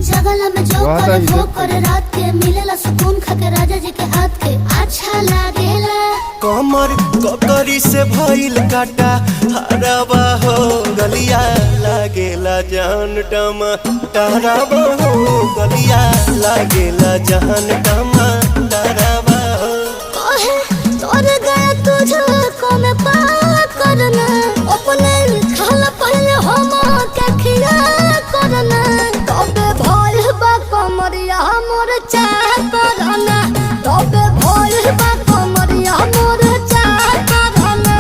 जगला में जो करे वो करे रात के मिलेला सुकून खाके राजा जी के हाथ के अच्छा लागेला। कमर ककरी से भइल काटा हराबा हो गलिया लागेला जान टमा डराबा हो गलिया लागेला जान टमा डराबा हो। कहे तोर गया तुझको मैं पार करना अपने खाला पहले हम के खिया करना तबे भोल बा कमरिया मोर चाह करना तबे भोल बा कमरिया मोर चाह करना।